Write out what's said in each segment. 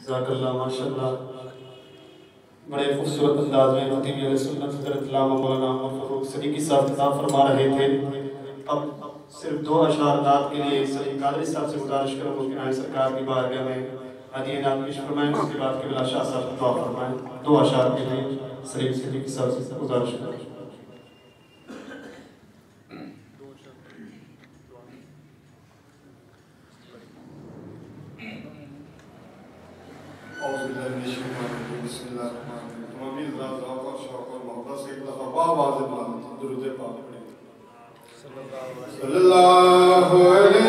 ज़ाकल्लाह माशाअल्लाह। बड़े खूबसूरत अंदाज में खतीब सुन्नत हज़रत अल्लामा मौलाना फ़रूक सदीक़ी साहब खिताब फरमा रहे थे। अब सिर्फ 2 अशआर नात के लिए सलीम कादरी साहब से गुजारिश करूँगा कि आए सरकार की बारगाह में हदीए नात पेश फरमाएं। उसके बाद क़िबला शाह साहब दुआ फरमाएं। 2 अशआर के लिए सलीम सदीक़ी साहब से गुजारिश करूँ। सल्लल्लाहु अलैहि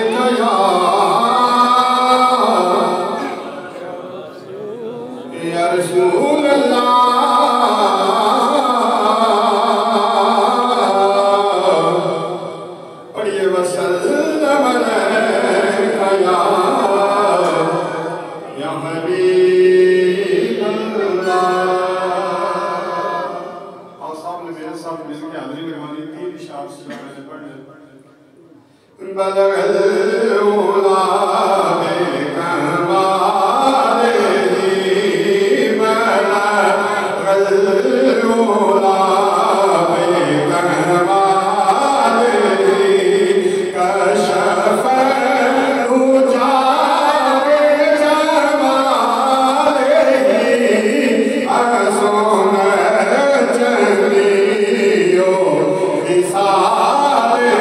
या रसूल अल्लाह पढ़िए वसल्लम अलैका या हबीब अल्लाह। और साहब ने मेरे साथ मिलकर हाजिरी लगवानी 3 इशार से मैंने पढ़ लिया। बलगल उला बेकमाले बलगल उला बेकमाले कशफ उजाले जमाले अज़ोन चलियो इसाले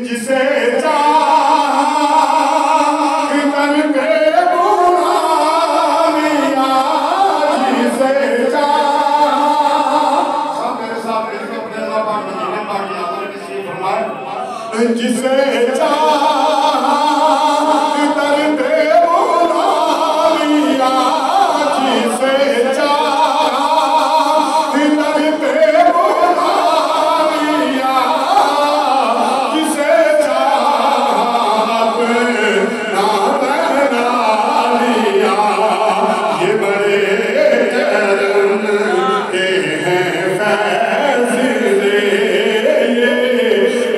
जिसे जिसे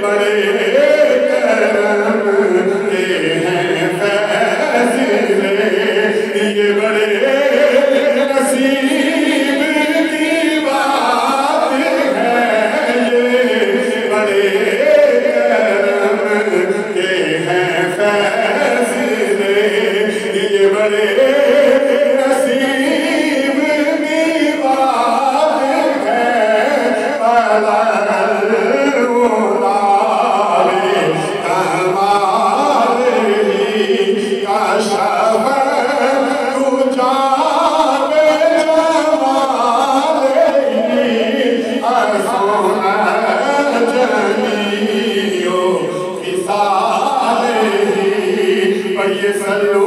बड़े बड़े नसीब की बात है उलारे कमाल का शफ़क़ तू जावे जमाल असोना जनियो किसाले पढ़िए सल्लू